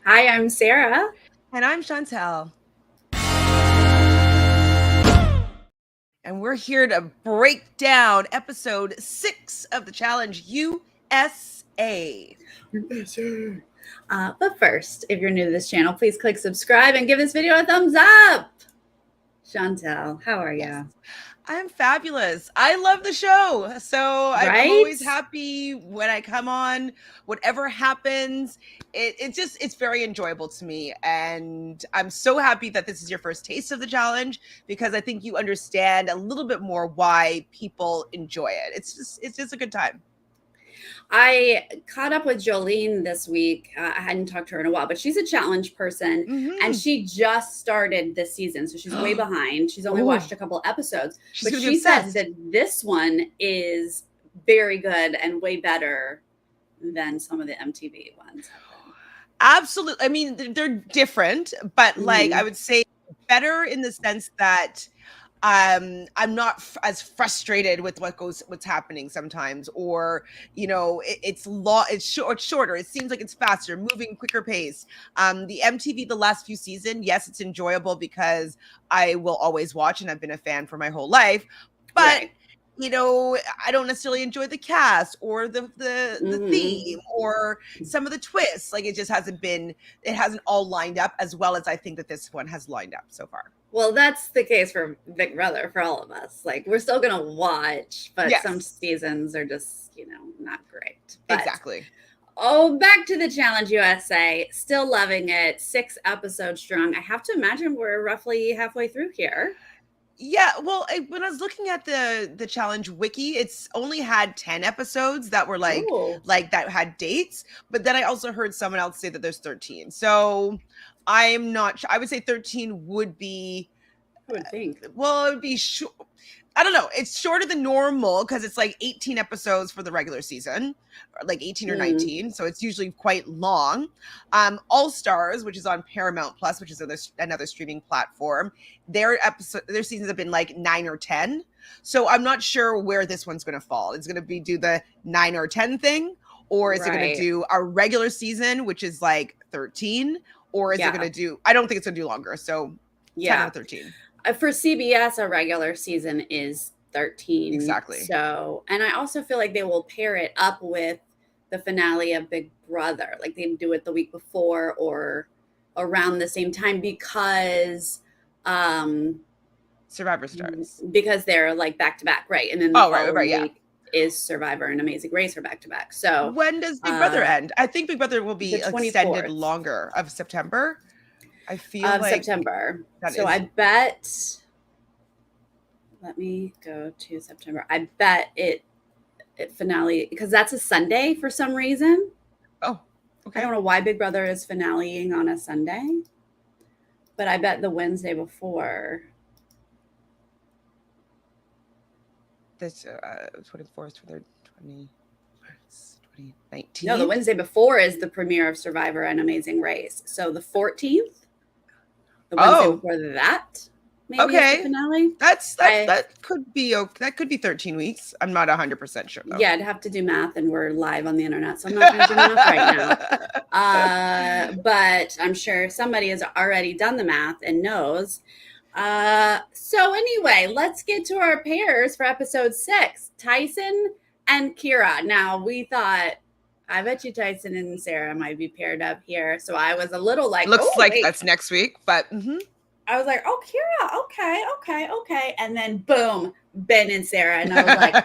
Hi, I'm Sarah. And I'm Chantele. And we're here to break down episode 6 of the challenge USA. But first, if you're new to this channel, please click subscribe and give this video a thumbs up. Chantele, how are you? I'm fabulous. I love the show. So I'm always happy when I come on, whatever happens. It's very enjoyable to me. And I'm so happy that this is your first taste of the challenge because I think you understand a little bit more why people enjoy it. It's just a good time. I caught up with Jolene this week. I hadn't talked to her in a while, but she's a challenge person and she just started this season. So she's way behind. She's only watched a couple episodes, but she says that this one is very good and way better than some of the MTV ones. Absolutely. I mean, they're different, but like I would say better in the sense that I'm not as frustrated with what's happening sometimes, or it's shorter. It seems like it's faster, moving quicker pace. The MTV the last few seasons, yes, it's enjoyable because I will always watch and I've been a fan for my whole life, but I don't necessarily enjoy the cast or the theme or some of the twists. Like it hasn't all lined up as well as I think that this one has lined up so far. Well, that's the case for Big Brother for all of us. Like we're still going to watch, but some seasons are just, not great. But, exactly. Oh, back to the Challenge USA. Still loving it. 6 episodes strong. I have to imagine we're roughly halfway through here. Yeah, well, when I was looking at the challenge wiki, it's only had 10 episodes that were like that had dates, but then I also heard someone else say that there's 13. So I'm not sure. I would say 13 would be. I would think. Well, it would be short. I don't know. It's shorter than normal because it's like 18 episodes for the regular season, or like 18 or 19. So it's usually quite long. All Stars, which is on Paramount Plus, which is another streaming platform, their seasons have been like 9 or 10. So I'm not sure where this one's going to fall. It's going to do the 9 or 10 thing, or is it going to do a regular season, which is like 13, or is it going to do? I don't think it's going to do longer. So 10 or 13. For CBS, a regular season is 13. Exactly. So, and I also feel like they will pair it up with the finale of Big Brother. Like they do it the week before or around the same time because Survivor starts. Because they're like back to back, right? And then the following week is Survivor and Amazing Race are back to back. So when does Big Brother end? I think Big Brother will be extended longer, of September. I feel like September. So I bet. Let me go to September. I bet it finale because that's a Sunday for some reason. Oh, okay. I don't know why Big Brother is finaleing on a Sunday, but I bet the Wednesday before. This 24th, 2019. No, the Wednesday before is the premiere of Survivor and Amazing Race. So the 14th. The Wednesday before that, maybe is the finale. That could be 13 weeks. I'm not 100% sure though. Yeah, I'd have to do math, and we're live on the internet, so I'm not going to do math right now. But I'm sure somebody has already done the math and knows. So anyway, let's get to our pairs for episode 6, Tyson and Kira. Now we thought, I bet you Tyson and Sarah might be paired up here. So I was a little like, looks like that's next week, but I was like, oh, Kira, okay. And then boom, Ben and Sarah. And I was like,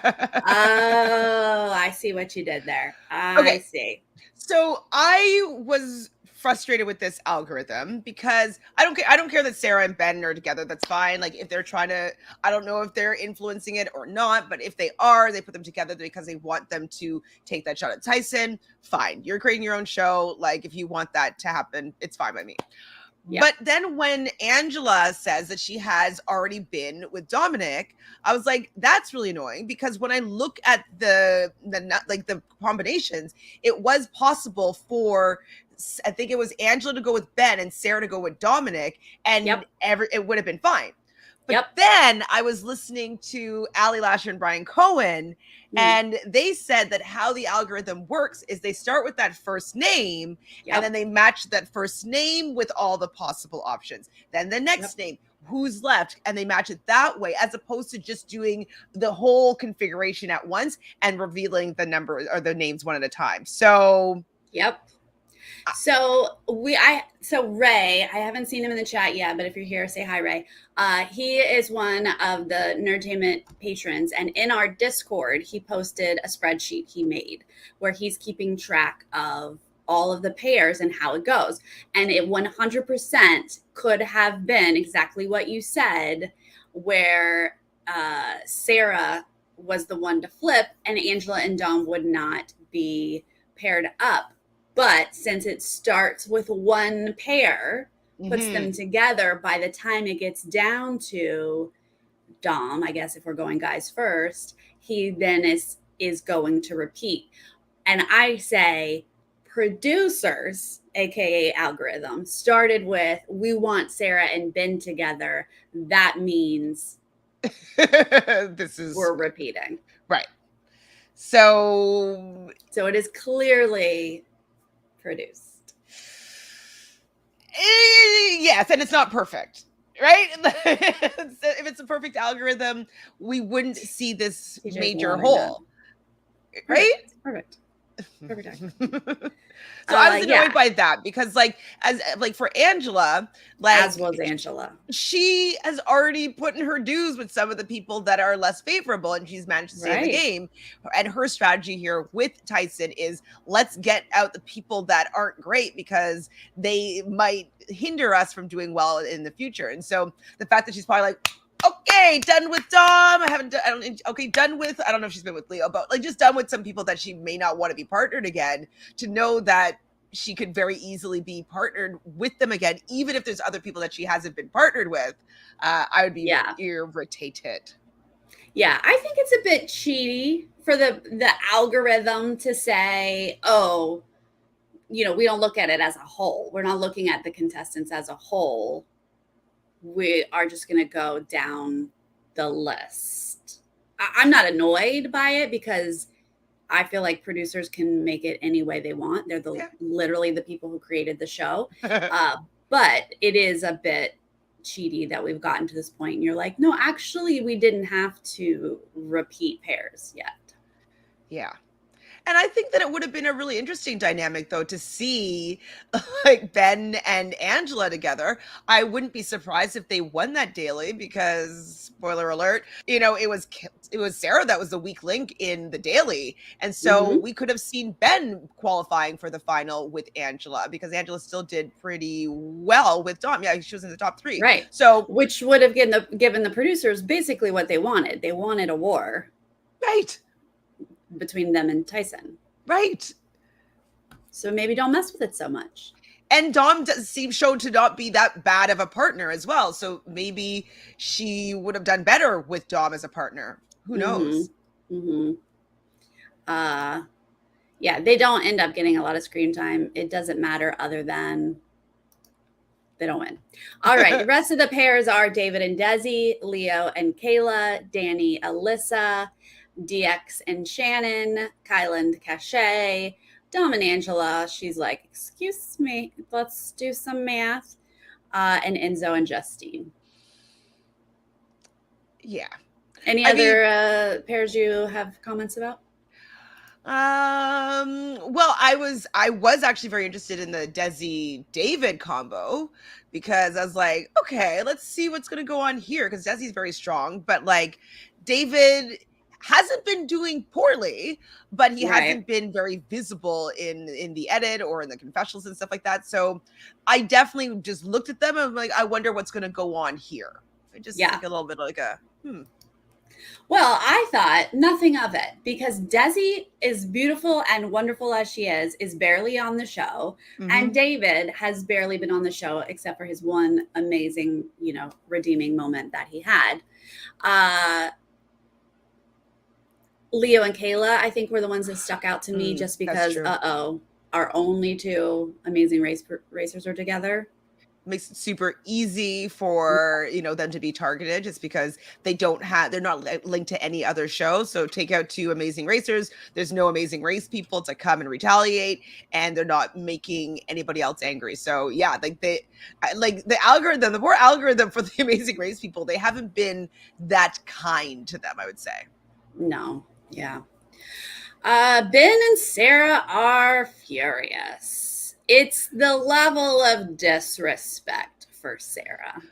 oh, I see what you did there. I see. So I was frustrated with this algorithm because I don't care that Sarah and Ben are together. That's fine. Like if they're trying to, I don't know if they're influencing it or not, but if they are, they put them together because they want them to take that shot at Tyson. Fine. You're creating your own show. Like if you want that to happen, it's fine by me. Yeah. But then when Angela says that she has already been with Dominic, I was like, that's really annoying because when I look at the combinations, it was possible for, I think it was Angela to go with Ben and Sarah to go with Dominic, and it would have been fine. But Yep. then I was listening to Ali Lasher and Brian Cohen, and they said that how the algorithm works is they start with that first name, and then they match that first name with all the possible options. Then the next name, who's left, and they match it that way, as opposed to just doing the whole configuration at once and revealing the number or the names one at a time. So So Ray, I haven't seen him in the chat yet, but if you're here, say hi, Ray. He is one of the Nerdtainment patrons, and in our Discord, he posted a spreadsheet he made where he's keeping track of all of the pairs and how it goes. And it 100% could have been exactly what you said, where Sarah was the one to flip and Angela and Dom would not be paired up. But since it starts with one pair, puts them together, by the time it gets down to Dom, I guess if we're going guys first, he then is going to repeat. And I say producers, aka algorithm, started with we want Sarah and Ben together. That means we're repeating. Right. So it is clearly produced. Yes, and it's not perfect, right? If it's a perfect algorithm, we wouldn't see this major hole, right? Perfect. So I was annoyed by that because, for Angela, as was Angela, she has already put in her dues with some of the people that are less favorable, and she's managed to stay in the game. And her strategy here with Tyson is let's get out the people that aren't great because they might hinder us from doing well in the future. And so the fact that she's probably like, okay, done with Dom. Done with, I don't know if she's been with Leo, but just done with some people that she may not want to be partnered again, to know that she could very easily be partnered with them again, even if there's other people that she hasn't been partnered with. I would be irritated. Yeah, I think it's a bit cheaty for the algorithm to say, oh, we don't look at it as a whole. We're not looking at the contestants as a whole. We are just going to go down the list. I'm not annoyed by it because I feel like producers can make it any way they want. They're literally the people who created the show. But it is a bit cheaty that we've gotten to this point. And you're like, no, actually, we didn't have to repeat pairs yet. Yeah. And I think that it would have been a really interesting dynamic, though, to see Ben and Angela together. I wouldn't be surprised if they won that daily because, spoiler alert, it was Sarah that was the weak link in the daily. And so we could have seen Ben qualifying for the final with Angela because Angela still did pretty well with Dom. Yeah, she was in the top 3. Right. So which would have given the producers basically what they wanted. They wanted a war. Right. Between them and Tyson. Right. So maybe don't mess with it so much. And Dom does seem shown to not be that bad of a partner as well. So maybe she would have done better with Dom as a partner. Who knows? Yeah, they don't end up getting a lot of screen time. It doesn't matter other than they don't win. All right. The rest of the pairs are David and Desi, Leo and Kayla, Danny, Alyssa, DX and Shannon, Kyla and Cachet, Dom and Angela. She's like, excuse me, let's do some math. And Enzo and Justine. Yeah. Any other pairs you have comments about? Well, I was actually very interested in the Desi David combo because I was like, okay, let's see what's going to go on here because Desi's very strong, but David hasn't been doing poorly, but he hasn't been very visible in the edit or in the confessionals and stuff like that. So I definitely just looked at them and I'm like, I wonder what's going to go on here. Just like a little bit like a, Well, I thought nothing of it because Desi, as beautiful and wonderful as she is barely on the show. And David has barely been on the show except for his one amazing, redeeming moment that he had. Leo and Kayla, I think, were the ones that stuck out to me just because, our only 2 amazing racers are together. makes it super easy for, you know, them to be targeted just because they're not linked to any other show. So take out 2 Amazing Racers, there's no Amazing Race people to come and retaliate, and they're not making anybody else angry. So yeah, like the algorithm, the poor algorithm for the Amazing Race people, they haven't been that kind to them, I would say. No. Yeah. Ben and Sarah are furious. It's the level of disrespect for Sarah.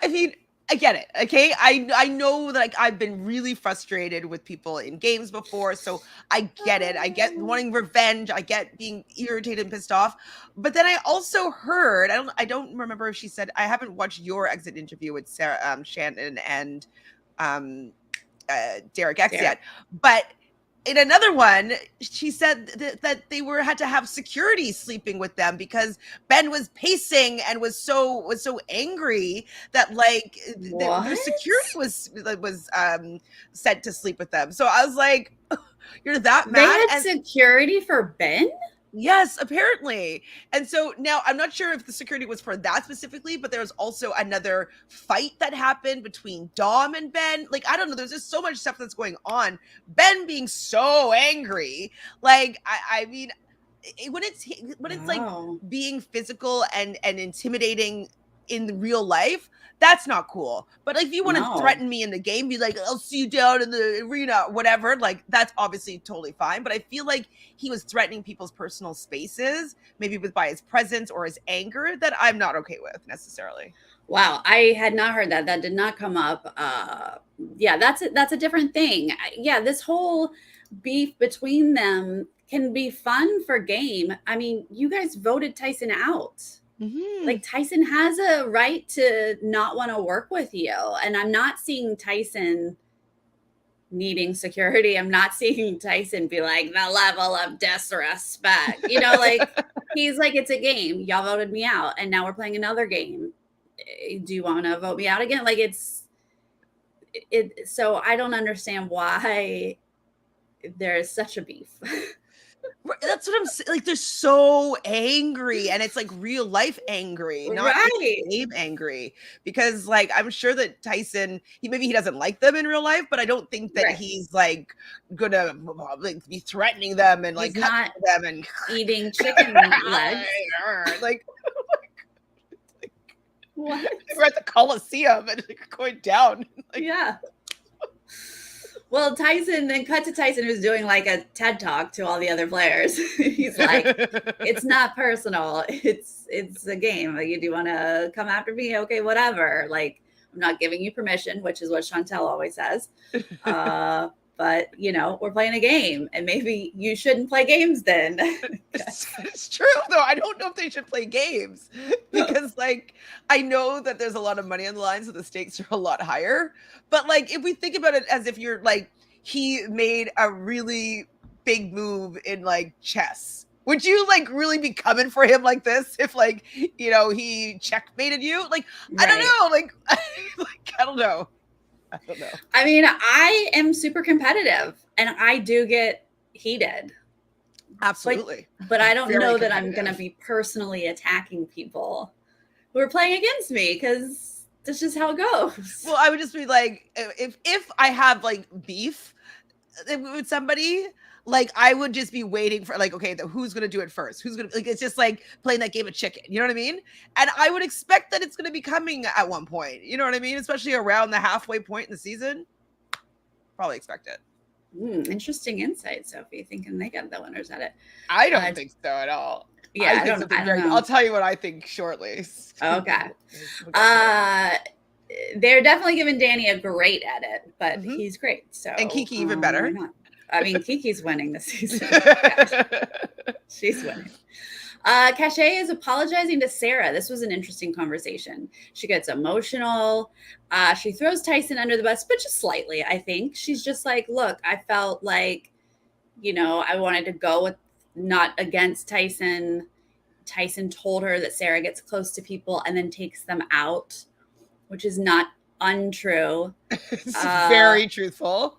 I mean, I get it. Okay. I know that, like, I've been really frustrated with people in games before. So I get it. I get wanting revenge. I get being irritated and pissed off. But then I also heard, I don't remember if she said, I haven't watched your exit interview with Sarah, Shannon and Derek X yet. But in another one, she said that they had to have security sleeping with them because Ben was pacing and was so angry that, like, their security was sent to sleep with them. So I was like, you're that mad? They had security for Ben? Yes, apparently. And so now I'm not sure if the security was for that specifically, but there was also another fight that happened between Dom and Ben. Like, I don't know. There's just so much stuff that's going on. Ben being so angry. Like, I mean, when it's like being physical and intimidating in real life, that's not cool. But like, if you want to threaten me in the game, be like, I'll see you down in the arena, whatever, like, that's obviously totally fine. But I feel like he was threatening people's personal spaces, maybe by his presence or his anger, that I'm not okay with necessarily. Wow, I had not heard that. That did not come up. Yeah, that's a different thing. Yeah, this whole beef between them can be fun for game. I mean, you guys voted Tyson out. Mm-hmm. Like, Tyson has a right to not want to work with you. And I'm not seeing Tyson needing security. I'm not seeing Tyson be like, the level of disrespect. You know, like, he's like, it's a game. Y'all voted me out. And now we're playing another game. Do you want to vote me out again? Like, so I don't understand why there is such a beef. That's what I'm saying. Like, they're so angry, and it's like real life angry, not game angry. Because, like, I'm sure that Tyson, maybe he doesn't like them in real life, but I don't think that he's like gonna like be threatening them and like not them and eating chicken legs. Like, what? We're at the Coliseum and like going down. Like, yeah. Well, Tyson, then cut to Tyson, who's doing like a TED talk to all the other players. He's like, it's not personal. It's a game. Like, you do want to come after me? Okay, whatever. Like, I'm not giving you permission, which is what Chantele always says. But, you know, we're playing a game, and maybe you shouldn't play games then. It's true, though. I don't know if they should play games because, like, I know that there's a lot of money on the line, so the stakes are a lot higher. But, like, if we think about it as if you're, like, he made a really big move in, like, chess, would you, like, really be coming for him like this if, like, you know, he checkmated you? Like, I don't know. Like, I don't know. I don't know. I mean, I am super competitive and I do get heated. Absolutely. But I don't know that I'm going to be personally attacking people who are playing against me, because that's just how it goes. Well, I would just be like, if I have like beef with somebody, like, I would just be waiting for, like, okay, who's going to do it first? Who's going to, like, it's just like playing that game of chicken. You know what I mean? And I would expect that it's going to be coming at one point. You know what I mean? Especially around the halfway point in the season. Probably expect it. Interesting insight, Sophie, thinking they got the winners at it. I don't think so at all. Yeah, I don't know. I'll tell you what I think shortly. Okay. They're definitely giving Danny a great edit, but he's great. So, and Kiki even better. I mean, Kiki's winning this season. She's winning. Cachet is apologizing to Sarah. This was an interesting conversation. She gets emotional. She throws Tyson under the bus, but just slightly, I think. She's just like, look, I felt like, you know, I wanted to go with not against Tyson. Tyson told her that Sarah gets close to people and then takes them out, which is not untrue. It's very truthful.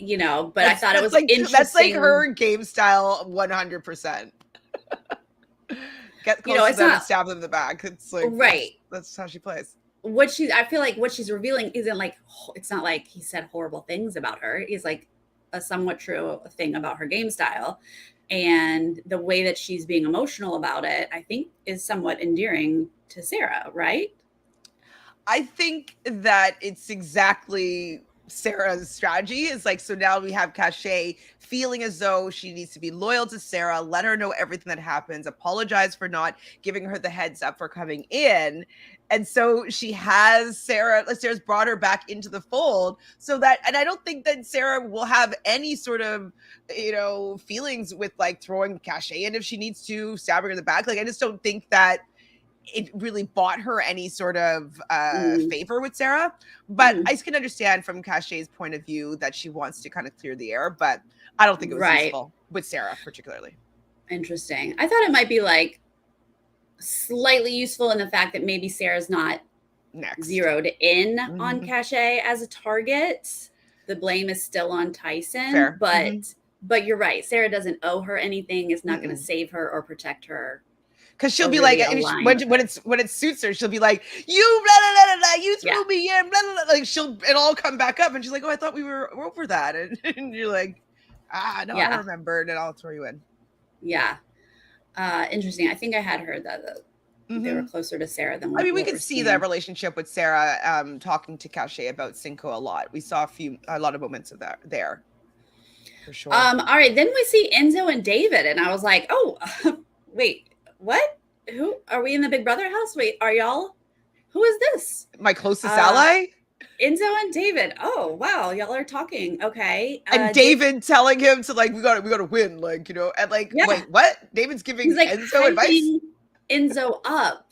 You know, but I thought it was like interesting. That's like her game style 100%. Get you know, close to it's them and not stab them in the back. It's like right. that's how she plays. I feel like what she's revealing isn't like, it's not like he said horrible things about her. He's like a somewhat true thing about her game style. And the way that she's being emotional about it, I think is somewhat endearing to Sarah, right? I think that it's exactly Sarah's strategy. Is like, so now we have Cachet feeling as though she needs to be loyal to Sarah, let her know everything that happens, apologize for not giving her the heads up for coming in. And so she has Sarah's brought her back into the fold so that, and I don't think that Sarah will have any sort of, feelings with like throwing Cachet in if she needs to, stab her in the back. Like, I just don't think that it really bought her any sort of favor with Sarah. But I can understand from Cachet's point of view that she wants to kind of clear the air, but I don't think it was useful with Sarah particularly. Interesting. I thought it might be like slightly useful in the fact that maybe Sarah's not zeroed in on Cachet as a target. The blame is still on Tyson. Fair. But you're right. Sarah doesn't owe her anything, is not going to save her or protect her. Because she'll be like, when it suits her, she'll be like, you blah blah blah blah, you threw me in, blah, blah, blah. Like it'll all come back up, and she's like, oh, I thought we were over that, and you're like, no, I remembered, and I'll throw you in. Yeah, interesting. I think I had heard that they were closer to Sarah than. We could see that relationship with Sarah talking to Cachet about Cinco a lot. We saw a lot of moments of that there, for sure. All right, then we see Enzo and David, and I was like, oh, wait. What? Who are we in the Big Brother house? Wait, are y'all? Who is this? My closest ally? Enzo and David. Oh, wow. Y'all are talking. Okay. And David telling him to like, we gotta win. Like, and like, wait, what? David's giving like Enzo advice? Enzo up.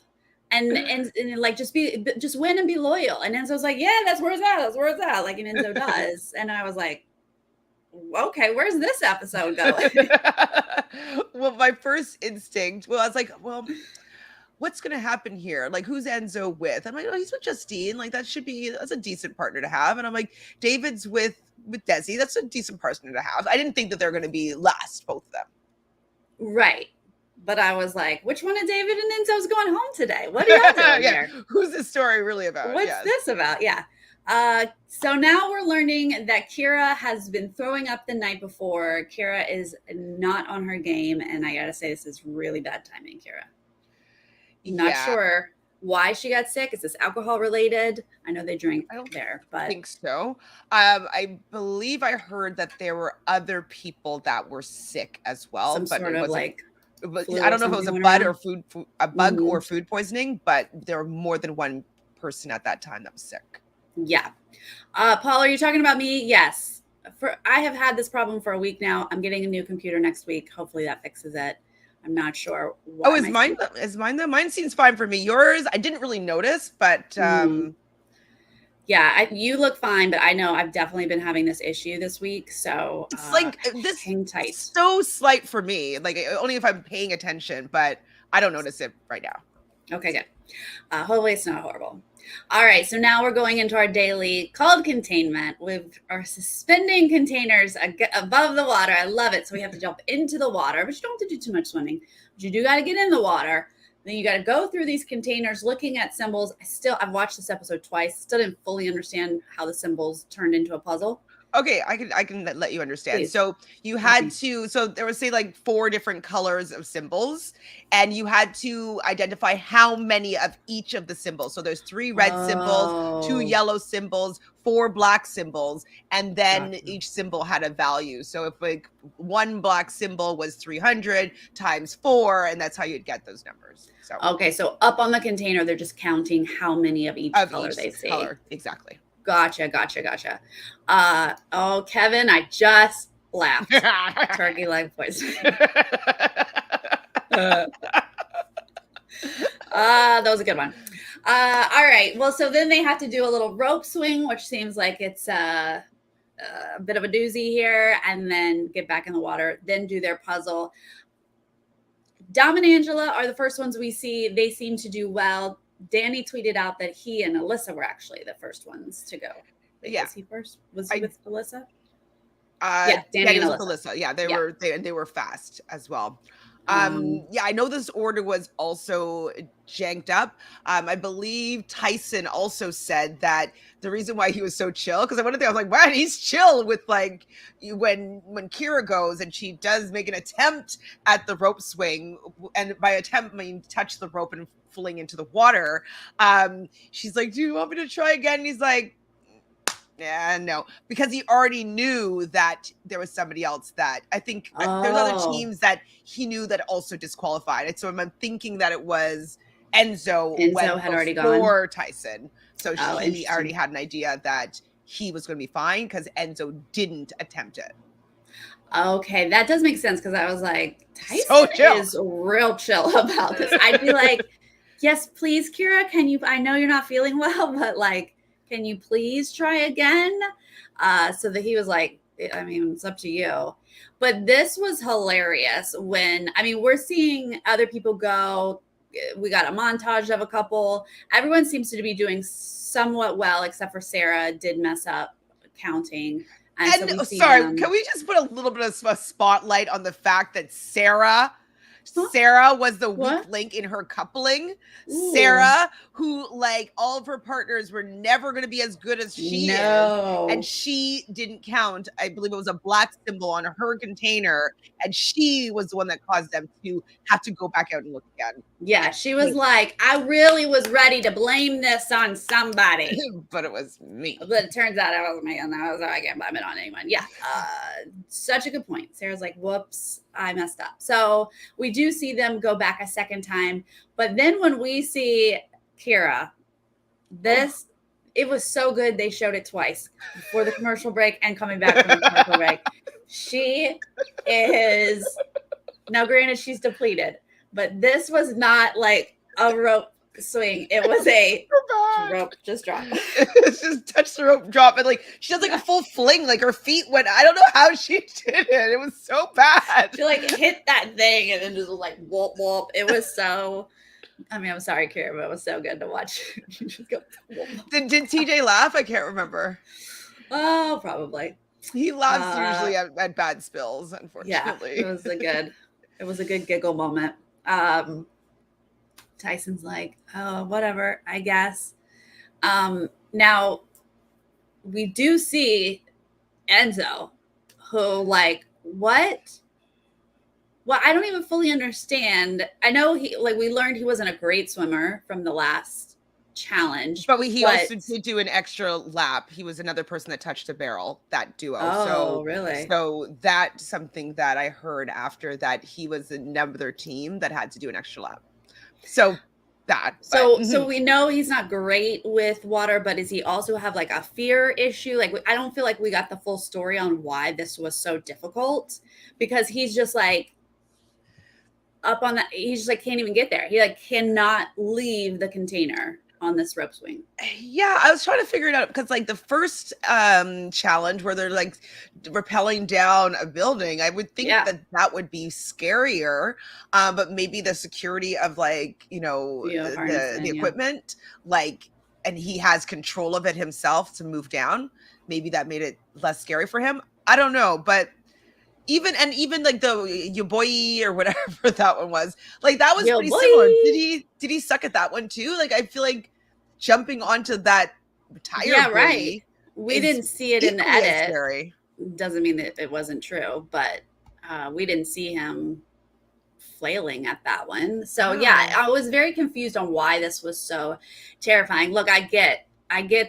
And like, just win and be loyal. And Enzo's like, yeah, that's where it's at. That's where it's at. Like, and Enzo does. And I was like, okay, where's this episode going? Well, my first instinct, I was like, what's going to happen here? Like, who's Enzo with? I'm like, oh, he's with Justine. Like, that's a decent partner to have. And I'm like, David's with Desi. That's a decent partner to have. I didn't think that they're going to be last, both of them. Right. But I was like, which one of David and Enzo's going home today? What are y'all doing here? Who's this story really about? What's this about? Yeah. So now we're learning that Kira has been throwing up the night before. Kira is not on her game. And I got to say, this is really bad timing, Kira. Not sure why she got sick. Is this alcohol related? I know they drink there, but I think so. I believe I heard that there were other people that were sick as well. Some but sort of like, I don't know if it was a bug or food poisoning, but there were more than one person at that time that was sick. Yeah. Paul, are you talking about me? Yes. I have had this problem for a week now. I'm getting a new computer next week. Hopefully that fixes it. I'm not sure. Is mine though? Mine seems fine for me. Yours, I didn't really notice, but yeah, you look fine, but I know I've definitely been having this issue this week. So it's like this hang tight. So slight for me, like only if I'm paying attention, but I don't notice it right now. Okay, good. Hopefully it's not horrible. All right, so now we're going into our daily called Containment. We are suspending containers above the water. I love it. So we have to jump into the water, but you don't have to do too much swimming. But you do got to get in the water. Then you got to go through these containers looking at symbols. I've watched this episode twice. Still didn't fully understand how the symbols turned into a puzzle. Okay, I can let you understand. Please. So you had to, so there was say like 4 different colors of symbols, and you had to identify how many of each of the symbols. So there's 3 red symbols, 2 yellow symbols, 4 black symbols, and then each symbol had a value. So if like 1 black symbol was 300 times 4, and that's how you'd get those numbers. So okay, so up on the container, they're just counting how many of each color they see. Exactly. Gotcha. Oh, Kevin, I just laughed. Turkey leg poisoning. That was a good one. All right. Well, so then they have to do a little rope swing, which seems like it's a bit of a doozy here, and then get back in the water, then do their puzzle. Dom and Angela are the first ones we see. They seem to do well. Danny tweeted out that he and Alyssa were actually the first ones to go. Yeah. Was he first? Was he with Alyssa? Yeah, Danny was with Alyssa. Yeah, they were fast as well. Yeah, I know this order was also janked up. I believe Tyson also said that the reason why he was so chill, because I went there, I was like, man, he's chill with like when Kira goes and she does make an attempt at the rope swing, and by attempt I mean touch the rope and falling into the water. She's like, do you want me to try again? And he's like, yeah, no, because he already knew that there was somebody else that I think there's other Oh, teams that he knew that also disqualified. And so I'm thinking that it was Enzo Enzo went had already gone. before Tyson. So Oh, he already interesting. had an idea that he was going to be fine because Enzo didn't attempt it. Okay, that does make sense because I was like, So Tyson chill. is real chill about this. I'd be like, yes, please, Kira, can you? I know you're not feeling well, but like, can you please try again? So that he was like, I mean, it's up to you. But this was hilarious when, I mean, we're seeing other people go. We got a montage of a couple. Everyone seems to be doing somewhat well, except for Sarah did mess up counting. And so we see sorry, them. can we just put a little bit of a spotlight on the fact that Sarah Huh? was the weak What? link in her coupling. Ooh. Sarah, who like all of her partners were never going to be as good as she is, and she didn't count. I believe it was a black symbol on her container, and she was the one that caused them to have to go back out and look again. Yeah, she was like, I really was ready to blame this on somebody. But it was me. But it turns out it wasn't me, and I can't blame it on anyone. Yeah, such a good point. Sarah's like, whoops, I messed up. So we do see them go back a second time. But then when we see Kira, it was so good they showed it twice before the commercial break and coming back from the commercial break. She is, now granted, she's depleted, but this was not like a rope swing. It was a rope just drop. Just touch the rope, drop, and like she does like a full fling. Like her feet went. I don't know how she did it. It was so bad. She like hit that thing and then just like whoop whoop. It was so. I mean, I'm sorry, Kira, but it was so good to watch. Just go, whoop. Did TJ laugh? I can't remember. Oh, probably. He laughs usually at bad spills, unfortunately. Yeah, it was a good giggle moment. Tyson's like, oh, whatever, I guess. Now we do see Enzo, who like, what? Well, I don't even fully understand. I know we learned he wasn't a great swimmer from the last challenge. But he also did do an extra lap. He was another person that touched a barrel, that duo. Oh, really? So that's something that I heard after that he was another team that had to do an extra lap. So so we know he's not great with water, but does he also have like a fear issue? Like, I don't feel like we got the full story on why this was so difficult, because he's just like up on that. He's just like, can't even get there. He like cannot leave the container on this rope swing. Yeah, I was trying to figure it out because like the first challenge where they're like rappelling down a building, I would think that would be scarier, but maybe the security of like, you know, the equipment, like, and he has control of it himself to move down, maybe that made it less scary for him. I don't know, but even like the your boy or whatever that one was, like that was pretty similar. Did he suck at that one too? Like I feel like jumping onto that tire right. We didn't see it in the edit. Scary. Doesn't mean that it wasn't true, but we didn't see him flailing at that one. So yeah, I was very confused on why this was so terrifying. Look, I get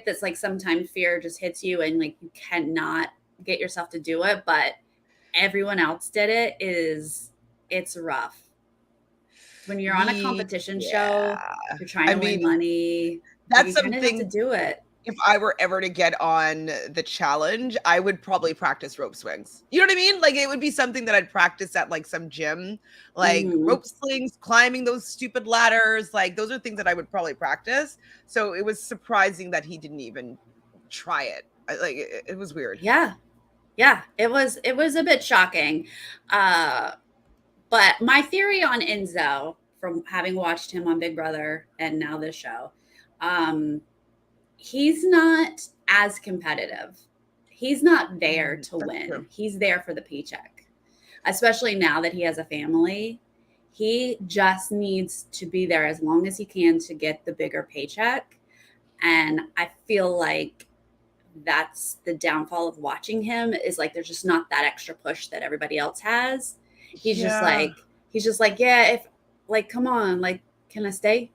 this, like sometimes fear just hits you and like you cannot get yourself to do it, but everyone else did it. It's rough when you're on a competition show, you're trying to win money. That's you something have to do it. If I were ever to get on the challenge, I would probably practice rope swings. You know what I mean? Like it would be something that I'd practice at like some gym, like rope slings, climbing those stupid ladders. Like those are things that I would probably practice. So it was surprising that he didn't even try it. Like it was weird. Yeah, it was a bit shocking. But my theory on Enzo, from having watched him on Big Brother and now this show, he's not as competitive. He's not there to win. True. He's there for the paycheck, especially now that he has a family. He just needs to be there as long as he can to get the bigger paycheck. And I feel like that's the downfall of watching him, is like there's just not that extra push that everybody else has. He's just like, yeah, if like, come on, like, can I stay?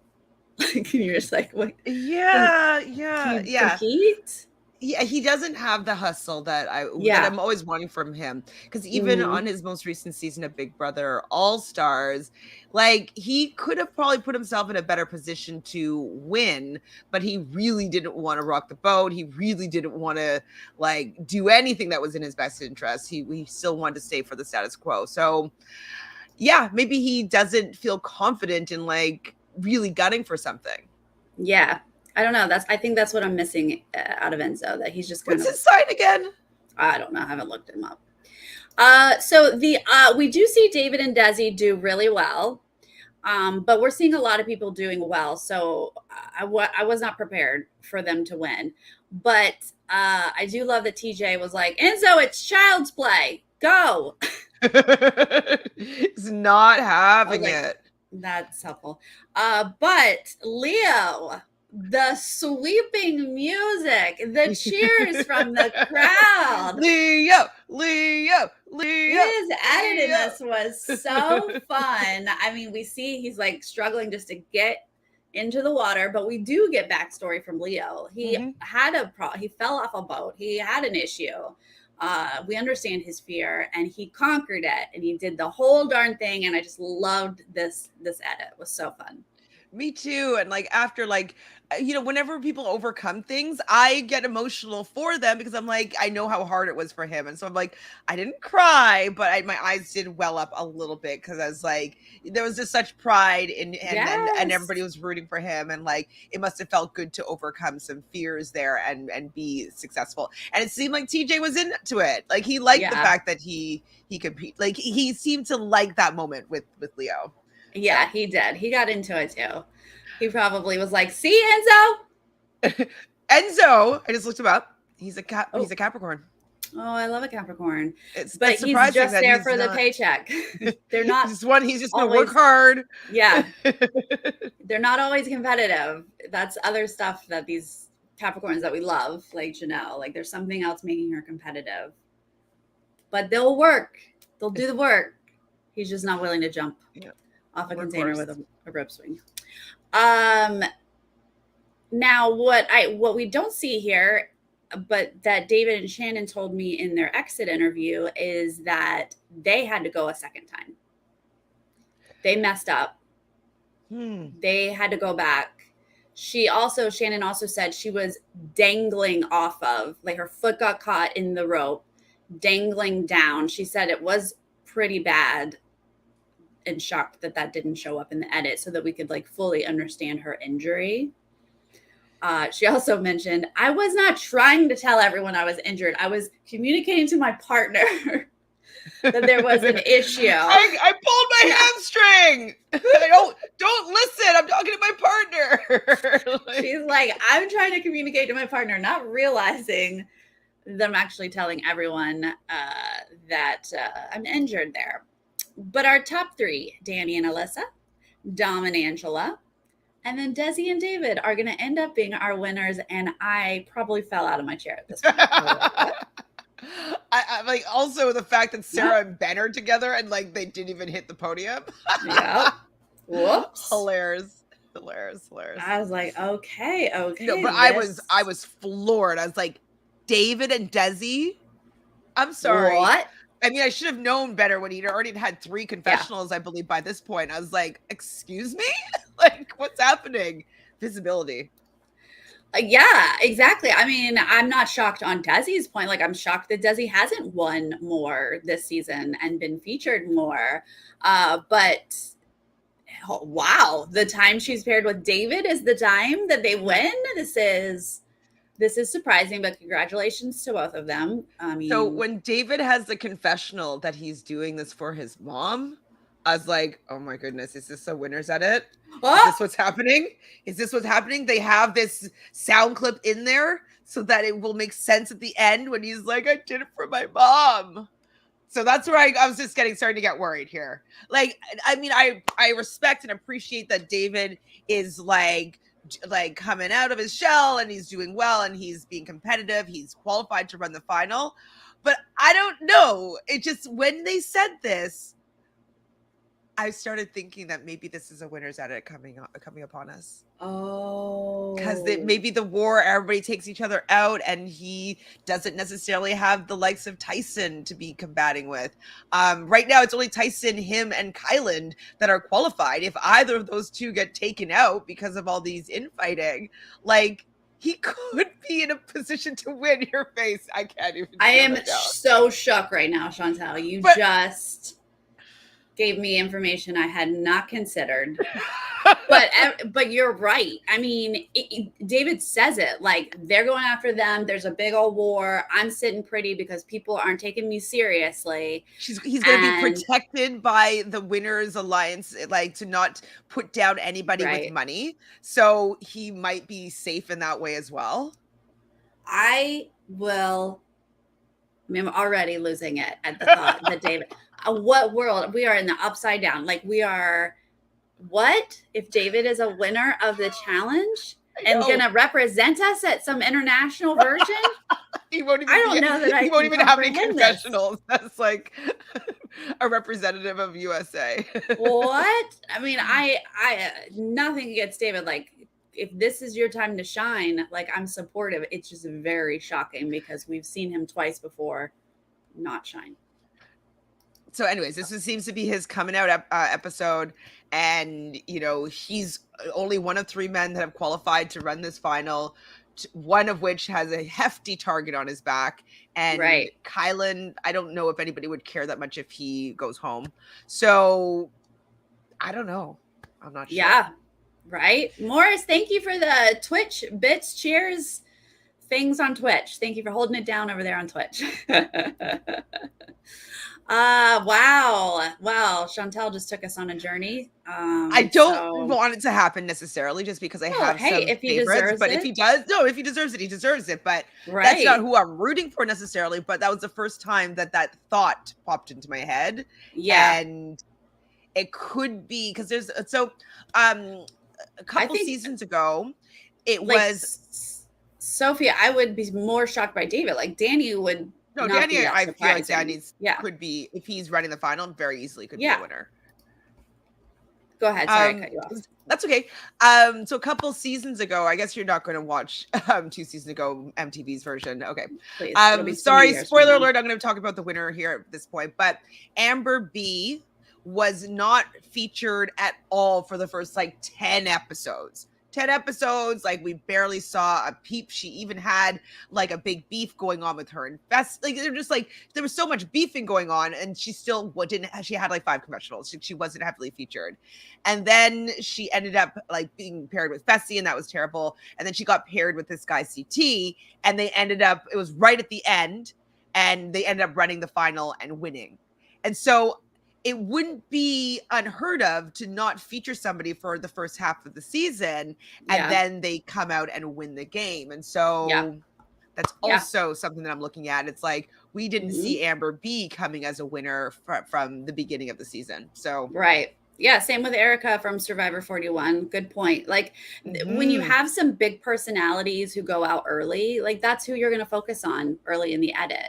Like, and you're just like, what? Can you compete? Yeah, he doesn't have the hustle that I'm always wanting from him. Because even on his most recent season of Big Brother All Stars, like he could have probably put himself in a better position to win, but he really didn't want to rock the boat. He really didn't want to like do anything that was in his best interest. He still wanted to stay for the status quo. So yeah, maybe he doesn't feel confident in like really gunning for something. Yeah. I don't know. I think that's what I'm missing out of Enzo, that he's just What's his sign again? I don't know. I haven't looked him up. So we do see David and Desi do really well. But we're seeing a lot of people doing well. So I was not prepared for them to win. But I do love that TJ was like, Enzo, it's child's play. Go. He's not having it. That's helpful. But Leo, the sweeping music, the cheers from the crowd. Leo. His edit in this was so fun. I mean, we see he's like struggling just to get into the water, but we do get backstory from Leo. He had he fell off a boat. He had an issue. We understand his fear, and he conquered it, and he did the whole darn thing. And I just loved this edit. It was so fun. Me too. And like after like, you know, whenever people overcome things, I get emotional for them because I'm like, I know how hard it was for him. And so I'm like, I didn't cry, but my eyes did well up a little bit because I was like, there was just such pride and everybody was rooting for him. And like, it must have felt good to overcome some fears there and be successful. And it seemed like TJ was into it. Like he liked the fact that he compete. Like he seemed to like that moment with Leo. Yeah, he did. He got into it too. He probably was like, "See, Enzo." Enzo, I just looked him up. He's a Capricorn. Oh, I love a Capricorn. But he's just there for the paycheck. They're not. He's just going to work hard. Yeah, they're not always competitive. That's other stuff that these Capricorns that we love, like Janelle. Like there's something else making her competitive. But they'll work. They'll do the work. He's just not willing to jump off a container with a rope swing. Now what we don't see here, but that David and Shannon told me in their exit interview, is that they had to go a second time. They messed up. They had to go back. Shannon also said she was dangling off of, like her foot got caught in the rope, dangling down. She said it was pretty bad, and shocked that didn't show up in the edit so that we could like fully understand her injury. She also mentioned, I was not trying to tell everyone I was injured. I was communicating to my partner that there was an issue. I pulled my hamstring. Don't listen. I'm talking to my partner. She's like, I'm trying to communicate to my partner, not realizing that I'm actually telling everyone that I'm injured there. But our top three, Danny and Alyssa, Dom and Angela, and then Desi and David are going to end up being our winners. And I probably fell out of my chair at this point. I like also the fact that Sarah and Ben are together and like they didn't even hit the podium. Yeah. Whoops. Hilarious. I was like, okay. No, but I was floored. I was like, David and Desi. I'm sorry. What? I mean, I should have known better when he'd already had 3 confessionals, I believe, by this point. I was like, excuse me? Like, what's happening? Visibility. Yeah, exactly. I mean, I'm not shocked on Desi's point. Like, I'm shocked that Desi hasn't won more this season and been featured more. But wow, the time she's paired with David is the time that they win. This is surprising, but congratulations to both of them. I mean, so when David has the confessional that he's doing this for his mom, I was like, oh my goodness, is this a winner's edit? Is this what's happening? They have this sound clip in there so that it will make sense at the end when he's like, I did it for my mom. So that's where I was just starting to get worried here. Like, I mean, I respect and appreciate that David is like coming out of his shell and he's doing well and he's being competitive. He's qualified to run the final. But I don't know. It just, when they said this, I started thinking that maybe this is a winner's edit coming upon us. Oh, because maybe the war, everybody takes each other out, and he doesn't necessarily have the likes of Tyson to be combating with. Right now, it's only Tyson, him, and Kyland that are qualified. If either of those two get taken out because of all these infighting, like, he could be in a position to win. Your face, I can't even. I am so shook right now, Chantele. You just gave me information I had not considered. but you're right. I mean, David says it, like, they're going after them. There's a big old war. I'm sitting pretty because people aren't taking me seriously. He's going to be protected by the Winners Alliance, like, to not put down anybody with money. So he might be safe in that way as well. I'm already losing it at the thought that David, what world? We are in the upside down. Like, we are, what if David is a winner of the challenge and gonna represent us at some international version? He won't even have any confessionals. That's like a representative of USA. What? I mean, I nothing against David. Like, if this is your time to shine, like, I'm supportive. It's just very shocking because we've seen him twice before not shine. So anyways, this seems to be his coming out episode. And, you know, he's only one of 3 men that have qualified to run this final, one of which has a hefty target on his back. And Kyland, I don't know if anybody would care that much if he goes home. So I don't know. I'm not sure. Yeah, right. Morris, thank you for the Twitch bits, cheers, things on Twitch. Thank you for holding it down over there on Twitch. Wow. Chantele just took us on a journey. I don't want it to happen necessarily just because I have some if he favorites, but if he deserves it, he deserves it. But that's not who I'm rooting for necessarily. But that was the first time that thought popped into my head. Yeah. And it could be because there's a couple seasons ago, it was Sophia. I would be more shocked by David. Like, Danny would. No, Danny, I feel like Danny's could be, if he's running the final, very easily could be a winner. Go ahead. Sorry, I cut you off. That's okay. So a couple seasons ago, I guess you're not going to watch 2 seasons ago MTV's version. Okay. Please. Sorry, spoiler alert. I'm going to talk about the winner here at this point, but Amber B was not featured at all for the first 10 episodes. 10 episodes, we barely saw a peep. She even had a big beef going on with her and Best. They're just there was so much beefing going on, and she still didn't. She had 5 confessionals. She wasn't heavily featured, and then she ended up being paired with Fessy, and that was terrible. And then she got paired with this guy CT, and they ended up. It was right at the end, and they ended up running the final and winning. And so it wouldn't be unheard of to not feature somebody for the first half of the season, and then they come out and win the game. And so that's also something that I'm looking at. It's we didn't see Amber B coming as a winner from the beginning of the season. So yeah, same with Erica from Survivor 41. Good point. When you have some big personalities who go out early, that's who you're going to focus on early in the edit,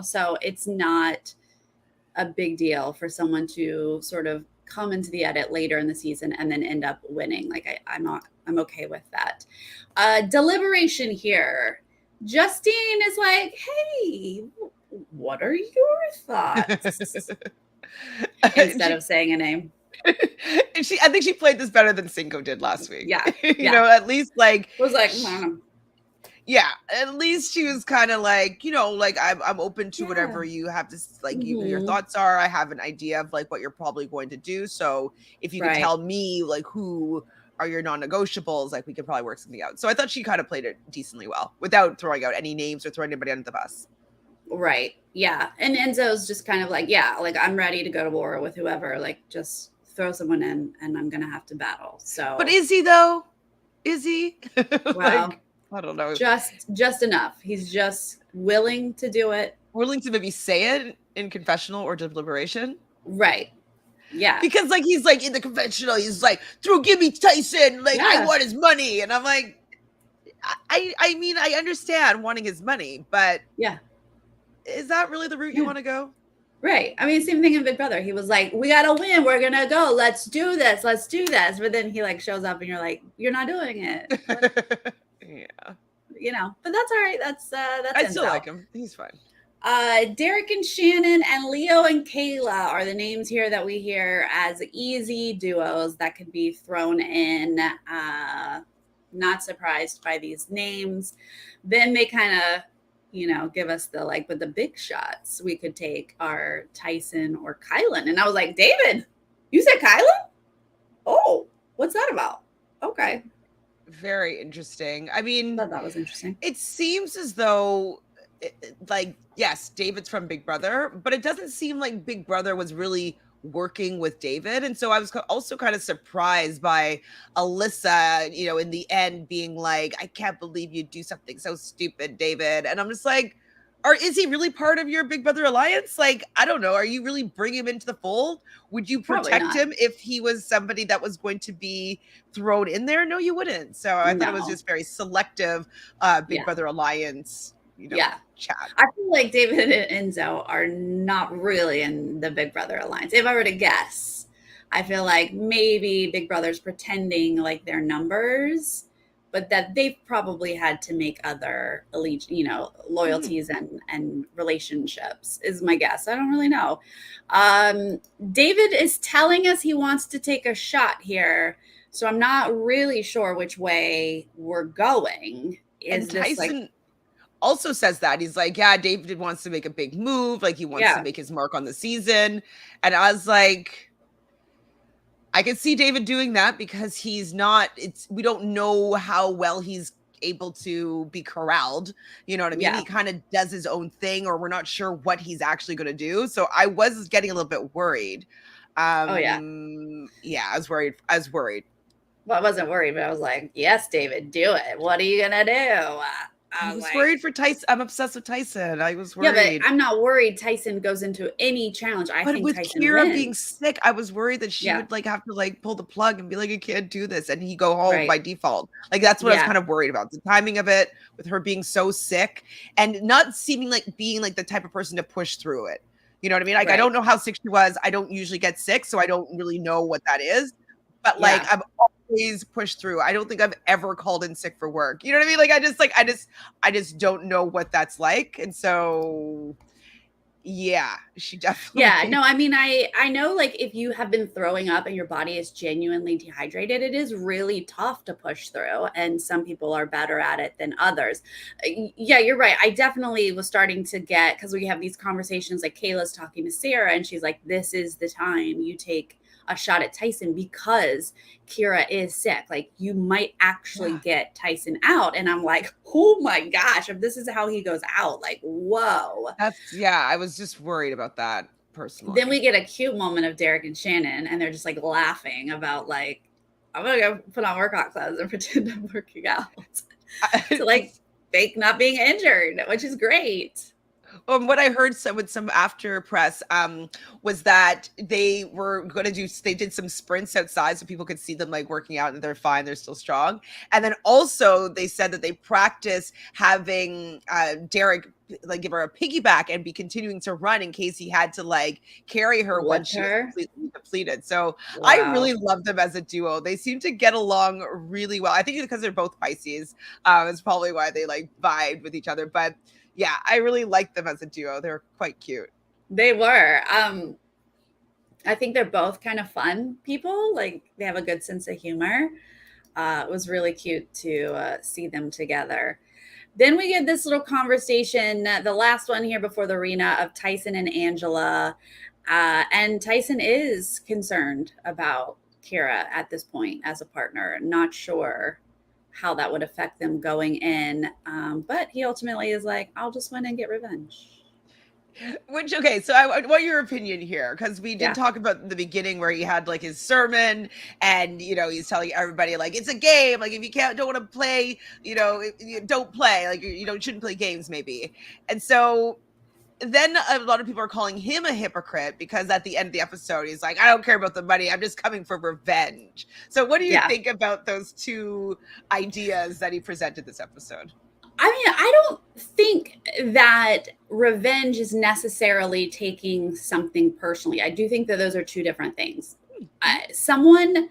so it's not a big deal for someone to sort of come into the edit later in the season and then end up winning. I'm okay with that. Deliberation here. Justine is hey, what are your thoughts? Instead of saying a name. And I think she played this better than Cinco did last week. Yeah. At least was yeah, at least she was kind of I'm open to whatever you have to your thoughts are. I have an idea of what you're probably going to do. So if you can tell me who are your non-negotiables, we could probably work something out. So I thought she kind of played it decently well without throwing out any names or throwing anybody under the bus. Right. Yeah. And Enzo's just kind of I'm ready to go to war with whoever. Just throw someone in and I'm gonna have to battle. So, but is he though? Is he? Well, I don't know. Just enough. He's just willing to do it willing to maybe say it in confessional or deliberation. Right. Yeah. Because like he's like in the confessional, he's like, give me Tyson, like I Yeah. want his money. And I'm like, I mean, I understand wanting his money, but Yeah. is that really the route you want to go? Right. I mean, same thing in Big Brother. He was like, we got to win. We're going to go. Let's do this. Let's do this. But then he like shows up and you're like, you're not doing it. Yeah. You know, but that's all right. That's I still like him. He's fine. Derek and Shannon and Leo and Kayla are the names here that we hear as easy duos that could be thrown in. Not surprised by these names. Then they kind of, you know, give us the like, but the big shots we could take are Tyson or Kylan. And I was like, David, you said Kylan? Oh, what's that about? Okay. Very interesting. I mean, I thought that was interesting. It seems as though, like, yes, David's from Big Brother, but it doesn't seem like Big Brother was really working with David. And so I was also kind of surprised by Alyssa, you know, in the end being like, I can't believe you do something so stupid, David. And I'm just like, is he really part of your Big Brother alliance? Like, I don't know. Are you really bringing him into the fold? Would you protect him if he was somebody that was going to be thrown in there? No, you wouldn't. So I thought it was just very selective Big Brother alliance, you know, chat. I feel like David and Enzo are not really in the Big Brother alliance. If I were to guess, I feel like maybe Big Brother's pretending like they're numbers, but that they've probably had to make other loyalties and relationships is my guess. I don't really know. David is telling us he wants to take a shot here, so I'm not really sure which way we're going. Is this Tyson also says that he's like, yeah, David wants to make a big move, like he wants to make his mark on the season, and I was like, I could see David doing that because he's not, we don't know how well he's able to be corralled. You know what I mean? He kind of does his own thing, or we're not sure what he's actually going to do. So I was getting a little bit worried. Yeah, I was worried. Well, I wasn't worried, but I was like, yes, David, do it. What are you going to do? I was worried for Tyson. I'm obsessed with Tyson. I was worried. Yeah, but I'm not worried Tyson goes into any challenge. I think with Tyson Kira wins. being sick, I was worried that she would like have to like pull the plug and be like, I can't do this, and he go home by default. Like that's what I was kind of worried about. The timing of it, with her being so sick and not seeming like being like the type of person to push through it. You know what I mean? Like I don't know how sick she was. I don't usually get sick, so I don't really know what that is. But like I'm always pushed through. I don't think I've ever called in sick for work. You know what I mean? Like I just don't know what that's like. And so yeah, she definitely. Yeah, no, I mean, I know like if you have been throwing up and your body is genuinely dehydrated, it is really tough to push through. And some people are better at it than others. Yeah, you're right. I definitely was starting to get, because we have these conversations, like Kayla's talking to Sarah and she's like, this is the time you take a shot at Tyson because Kira is sick. Like you might actually get Tyson out. And I'm like, oh my gosh, if this is how he goes out, like, whoa. I was just worried about that personally. Then we get a cute moment of Derek and Shannon and they're just like laughing about like, I'm going to go put on workout clothes and pretend I'm working out. To like fake not being injured, which is great. What I heard with some after press was that they were going to they did some sprints outside so people could see them like working out and they're fine, they're still strong. And then also they said that they practice having Derek like give her a piggyback and be continuing to run in case he had to like carry her once she was completely depleted. So I really love them as a duo. They seem to get along really well. I think because they're both Pisces. It's probably why they like vibe with each other. But yeah, I really like them as a duo. They're quite cute. They were. I think they're both kind of fun people. Like they have a good sense of humor. It was really cute to see them together. Then we get this little conversation, the last one here before the arena, of Tyson and Angela. And Tyson is concerned about Kira at this point as a partner. Not sure how that would affect them going in. But he ultimately is like, I'll just win and get revenge. Okay, so I want your opinion here, because we did talk about the beginning where he had like his sermon and, you know, he's telling everybody like, it's a game. Like if you don't want to play, you know, you don't play, like you shouldn't play games maybe. And so then a lot of people are calling him a hypocrite because at the end of the episode, he's like, I don't care about the money. I'm just coming for revenge. So what do you think about those two ideas that he presented this episode? I mean, I don't think that revenge is necessarily taking something personally. I do think that those are two different things. Someone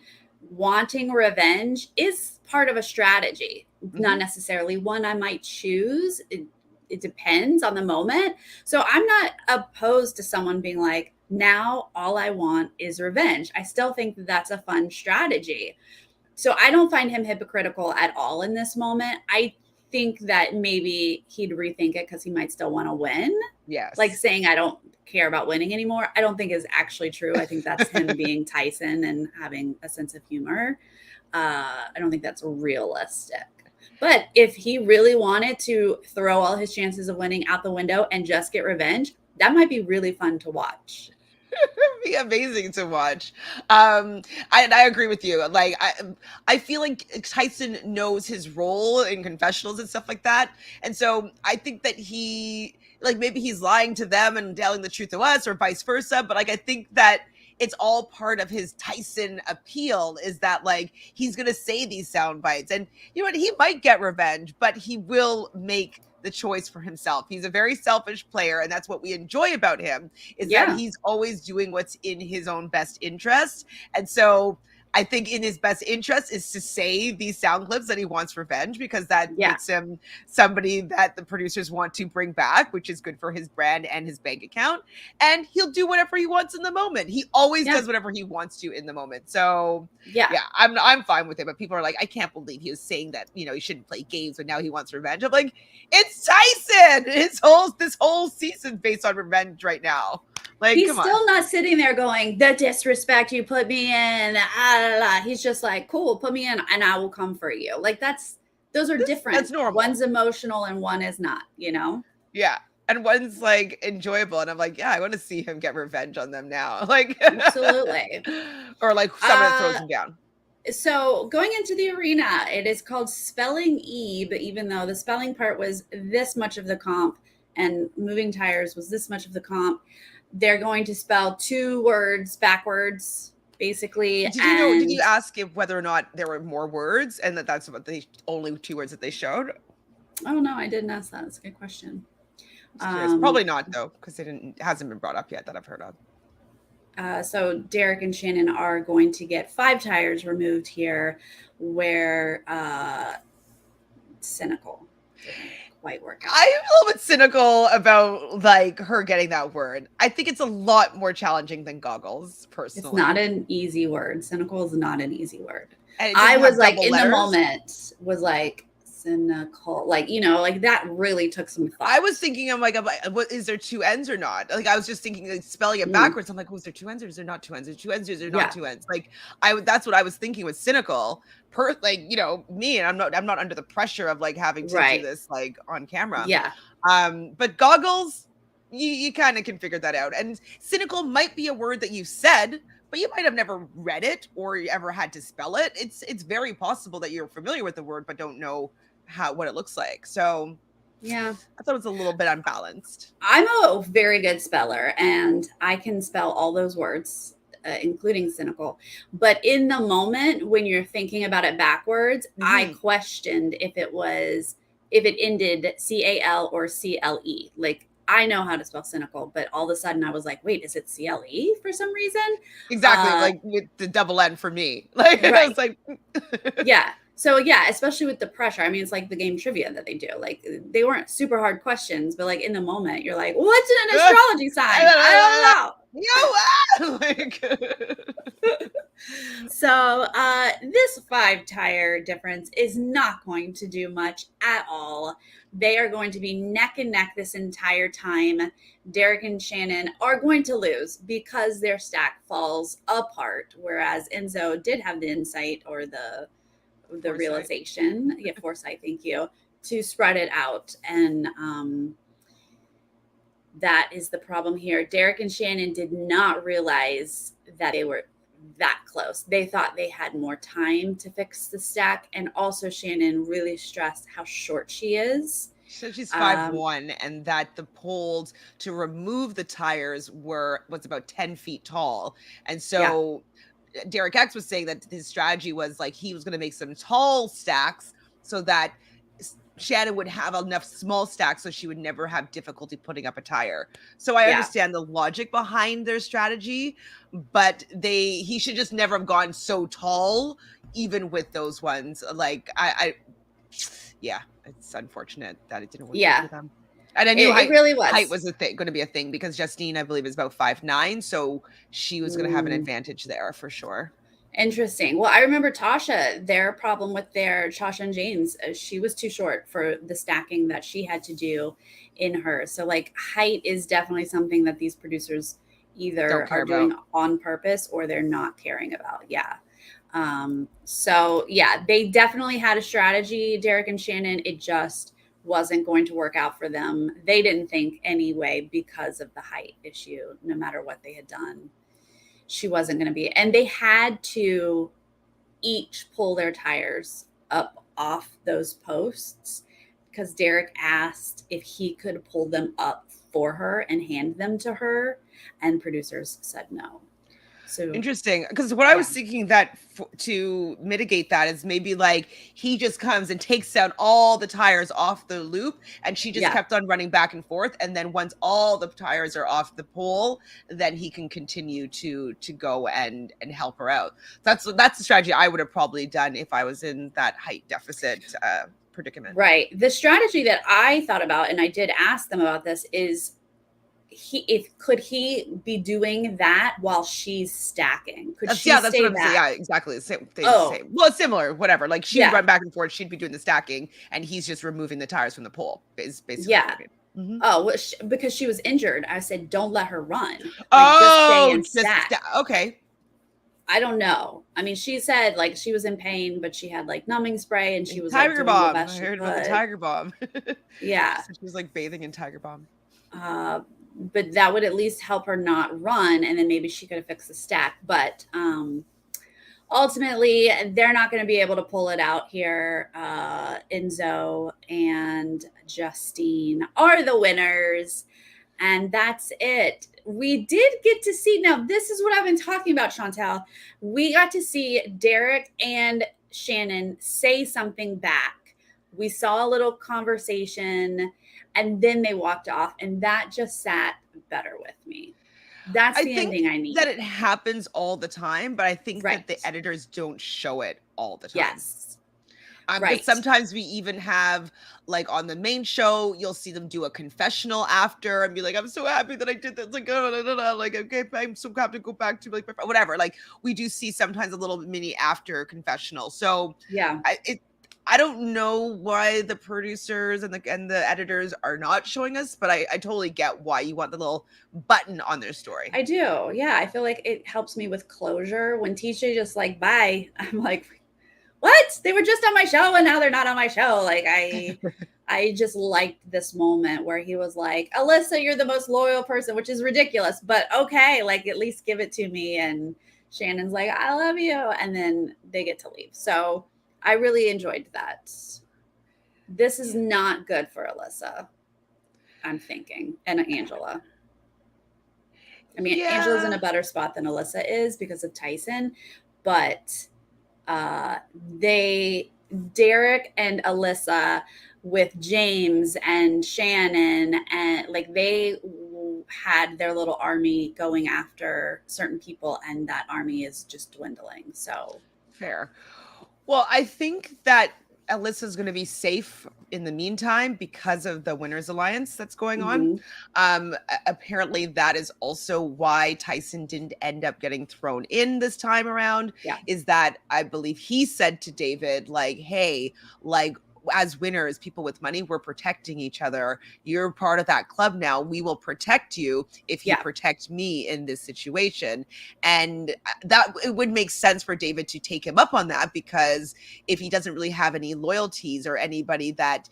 wanting revenge is part of a strategy, not necessarily one I might choose. It depends on the moment. So I'm not opposed to someone being like, now all I want is revenge. I still think that that's a fun strategy. So I don't find him hypocritical at all in this moment. I think that maybe he'd rethink it because he might still want to win. Yes. Like saying, I don't care about winning anymore, I don't think is actually true. I think that's him being Tyson and having a sense of humor. I don't think that's realistic. But if he really wanted to throw all his chances of winning out the window and just get revenge, that might be really fun to watch. Be amazing to watch. I agree with you. Like I feel like Tyson knows his role in confessionals and stuff like that. And so I think that he, like, maybe he's lying to them and telling the truth to us or vice versa. But like, I think that it's all part of his Tyson appeal, is that like he's going to say these sound bites, and you know what, he might get revenge, but he will make the choice for himself. He's a very selfish player, and that's what we enjoy about him, is that he's always doing what's in his own best interest. And so I think in his best interest is to say these sound clips that he wants revenge, because that makes him somebody that the producers want to bring back, which is good for his brand and his bank account. And he'll do whatever he wants in the moment. He always does whatever he wants to in the moment. So I'm fine with it. But people are like, I can't believe he was saying that, you know, he shouldn't play games, but now he wants revenge. I'm like, it's Tyson. This whole season's based on revenge right now. Like, he's still not sitting there going, the disrespect you put me in. He's just like, cool, put me in and I will come for you. Like those are different. That's normal. One's emotional and one is not, you know? Yeah. And one's like enjoyable. And I'm like, yeah, I want to see him get revenge on them now. Like, absolutely. Or like someone that throws him down. So going into the arena, it is called Spelling E, but even though the spelling part was this much of the comp and moving tires was this much of the comp, they're going to spell two words backwards, basically. Did you ask if whether or not there were more words, and that's what the only two words that they showed? Oh no, I didn't ask that. That's a good question. Probably not though, because it hasn't been brought up yet that I've heard of. So Derek and Shannon are going to get 5 tires removed here, where cynical didn't quite work out. I'm a little bit cynical about like her getting that word. I think it's a lot more challenging than goggles, personally. It's not an easy word. Cynical is not an easy word. I was like in the moment was like cynical, like, you know, like that really took some thought. I was thinking, I'm like, what, is there 2 ends or not? Like, I was just thinking, like, spelling it backwards. I'm like, was there 2 ends or is there not 2 ends? Is there 2 ends or is there not 2 ends? Like, that's what I was thinking with cynical. Like, you know, me, and I'm not under the pressure of like having to do this like on camera. Yeah. But goggles, you kind of can figure that out. And cynical might be a word that you said, but you might have never read it or ever had to spell it. It's very possible that you're familiar with the word but don't know what it looks like. So yeah, I thought it was a little bit unbalanced. I'm a very good speller and I can spell all those words, including cynical. But in the moment when you're thinking about it backwards, I questioned if it ended CAL or CLE. Like, I know how to spell cynical, but all of a sudden I was like, wait, is it CLE for some reason? Exactly. Like with the double N for me. Like, I was like, yeah. So yeah, especially with the pressure. I mean, it's like the game trivia that they do. Like, they weren't super hard questions, but like in the moment, you're like, what's an astrology sign? I don't know. So this 5 tire difference is not going to do much at all. They are going to be neck and neck this entire time. Derek and Shannon are going to lose because their stack falls apart, whereas Enzo did have the insight or the foresight. Realization, foresight, thank you, to spread it out. And that is the problem here. Derek and Shannon did not realize that they were that close. They thought they had more time to fix the stack. And also Shannon really stressed how short she is. So she's Um, 5'1", and that the poles to remove the tires was about 10 feet tall. And yeah, so Derek X was saying that his strategy was like he was going to make some tall stacks so that Shannon would have enough small stacks so she would never have difficulty putting up a tire. So I yeah, understand the logic behind their strategy, but he should just never have gone so tall, even with those ones. Like yeah, it's unfortunate that it didn't work out yeah. for them. And I knew It really height was. was going to be a thing because Justine, I believe, is about 5'9", so she was going to have an Mm. advantage there for sure. Interesting. Well, I remember Tasha, their problem with Tasha and James, she was too short for the stacking that she had to do in her. So, like, height is definitely something that these producers Don't either care are about. doing on purpose or they're not caring about. Yeah. So, yeah, they definitely had a strategy, Derek and Shannon. It just wasn't going to work out for them. They didn't think anyway because of the height issue, no matter what they had done she wasn't going to be. And they had to each pull their tires up off those posts because Derek asked if he could pull them up for her and hand them to her. And producers said no. So, Interesting, because what I yeah, was thinking that to mitigate that is maybe like he just comes and takes down all the tires off the loop, and she just yeah, kept on running back and forth. And then once all the tires are off the pole, then he can continue to go and help her out. That's the strategy I would have probably done if I was in that height deficit predicament. right. The strategy that I thought about, and I did ask them about this, is could he be doing that while she's stacking? Could she That's what stay I'm saying. back? Yeah, exactly. The same thing. Oh, Same. Well, it's similar. Whatever. Like she would yeah, run back and forth. She'd be doing the stacking, and he's just removing the tires from the pole. Is basically what yeah. I mean. Mm-hmm. Oh, well, because she was injured. I said, don't let her run. Like, just stay Oh, and stack. okay. I don't know. I mean, she said like she was in pain, but she had like numbing spray and she was like Tiger doing the bomb. best I she heard about the could. tiger bomb. Yeah. So she was like bathing in tiger bomb. Uh, but that would at least help her not run. And then maybe she could have fixed the stack. But ultimately, they're not going to be able to pull it out here. Enzo and Justine are the winners. And that's it. We did get to see, now this is what I've been talking about, Chantele. We got to see Derek and Shannon say something back. We saw a little conversation and then they walked off, and that just sat better with me. That's I the think ending I that need. it happens all the time, but I think that Right. the editors don't show it all the time. Yes. Because Right. sometimes we even have, like on the main show, you'll see them do a confessional after and be like, "I'm so happy that I did this." Like, oh, like, okay, I'm so happy to go back to like whatever. Like, we do see sometimes a little mini after confessional. So, Yeah. I don't know why the producers and the editors are not showing us, but I totally get why you want the little button on their story. I do. Yeah. I feel like it helps me with closure. When TJ just like, bye, I'm like, what? They were just on my show and now they're not on my show. Like I just liked this moment where he was like, Alyssa, you're the most loyal person, which is ridiculous, but okay, like at least give it to me. And Shannon's like, I love you. And then they get to leave. So I really enjoyed that. This is not good for Alyssa, I'm thinking, and Angela. I mean, Angela's in Yeah. a better spot than Alyssa is because of Tyson, but they Derek and Alyssa with James and Shannon and like they had their little army going after certain people and that army is just dwindling. So Fair. Well, I think that Alyssa's going to be safe in the meantime because of the Winners Alliance that's going on. mhm. Apparently, that is also why Tyson didn't end up getting thrown in this time around. Yeah. Is that I believe he said to David, like, "Hey, like." As winners, people with money, we're protecting each other. You're part of that club now. We will protect you if you Yeah. protect me in this situation. And that it would make sense for David to take him up on that because if he doesn't really have any loyalties or anybody that,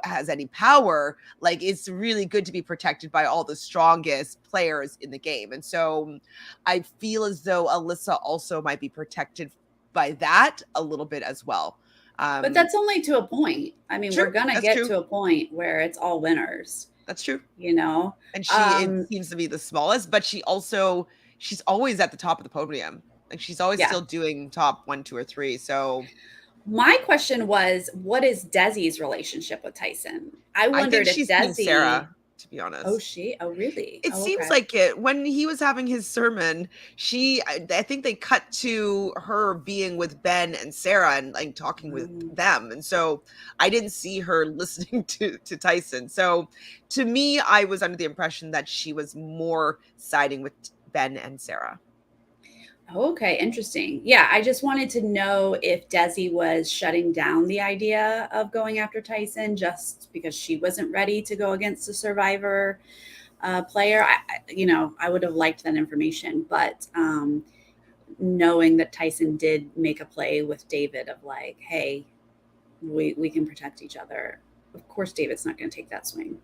has any power, like it's really good to be protected by all the strongest players in the game. And so I feel as though Alyssa also might be protected by that a little bit as well. But that's only to a point. I mean, we're gonna get to a point where it's all winners. That's true. You know, and it seems to be the smallest, but she's always at the top of the podium. Like she's always still doing top 1, 2, or 3. So my question was, what is Desi's relationship with Tyson? I wondered if Desi, Sarah, to be honest. Oh, really? It seems like it. When he was having his sermon, I think they cut to her being with Ben and Sarah and like talking with them. And so I didn't see her listening to Tyson. So to me, I was under the impression that she was more siding with Ben and Sarah. Okay, interesting. Yeah, I just wanted to know if Desi was shutting down the idea of going after Tyson just because she wasn't ready to go against a Survivor player. I would have liked that information, but knowing that Tyson did make a play with David of like, hey, we can protect each other. Of course, David's not going to take that swing.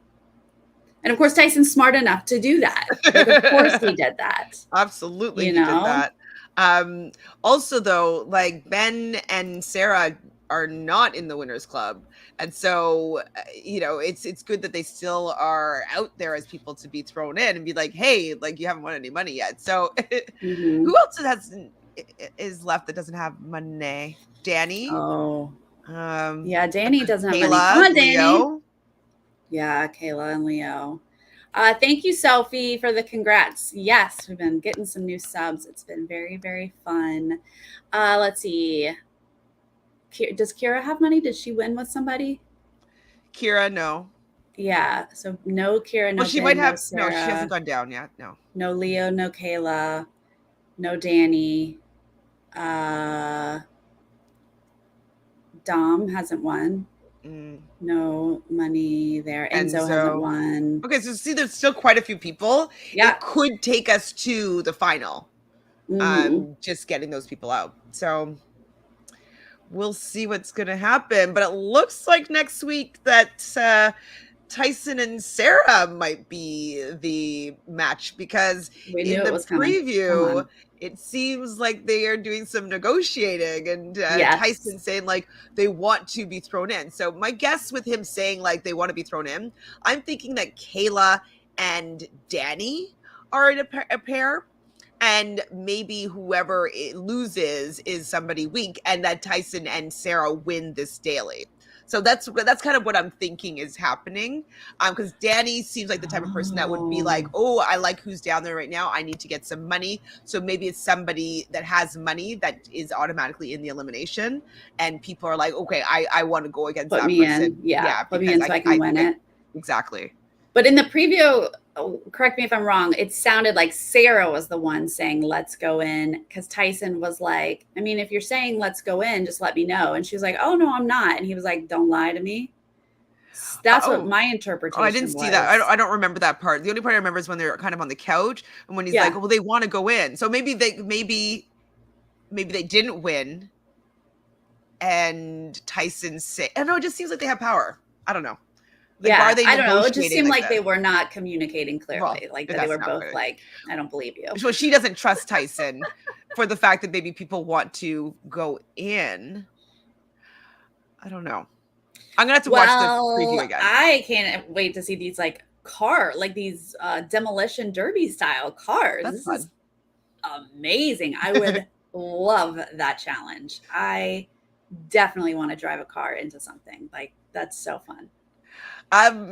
And of course, Tyson's smart enough to do that. Like, of course he did that. Absolutely, he did that. Also, though, like Ben and Sarah are not in the Winners Club, and so it's good that they still are out there as people to be thrown in and be like, hey, like you haven't won any money yet. So who else is left that doesn't have money? Danny. Oh, yeah, Danny doesn't have money. Come on, Danny. Leo. Yeah, Kayla and Leo. Thank you, Sophie, for the congrats. Yes, we've been getting some new subs. It's been very, very fun. Let's see. Does Kira have money? Did she win with somebody? Kira, no. Yeah, so no Kira, no. Well, she might have. No, she hasn't gone down yet. No. No Leo, no Kayla, no Danny. Dom hasn't won. No money there. Enzo hasn't won. Okay, so see, there's still quite a few people. Yeah, it could take us to the final. Just getting those people out. So we'll see what's going to happen. But it looks like next week that Tyson and Sarah might be the match because in the preview, it seems like they are doing some negotiating and Tyson saying like they want to be thrown in. So my guess with him saying like they want to be thrown in, I'm thinking that Kayla and Danny are in a pair. And maybe whoever it loses is somebody weak and that Tyson and Sarah win this daily. So that's kind of what I'm thinking is happening. Because Danny seems like the type of person that would be like, oh, I like who's down there right now. I need to get some money. So maybe it's somebody that has money that is automatically in the elimination. And people are like, okay, I want to go against that person. Yeah, put me in so I can win it. Exactly. But in the preview, correct me if I'm wrong, it sounded like Sarah was the one saying, let's go in. Because Tyson was like, I mean, if you're saying let's go in, just let me know. And she was like, oh, no, I'm not. And he was like, don't lie to me. That's what my interpretation was. I didn't see that. I don't remember that part. The only part I remember is when they're kind of on the couch and when he's like, well, they want to go in. So maybe they didn't win. And Tyson said, I don't know, it just seems like they have power. I don't know. Like, I don't know. It just seemed like they were not communicating clearly. Like they were both like, I don't believe you. So she doesn't trust Tyson for the fact that maybe people want to go in. I don't know. I'm gonna have to watch the preview again. I can't wait to see these these demolition derby style cars. That's fun. Is amazing. I would love that challenge. I definitely want to drive a car into something. Like that's so fun.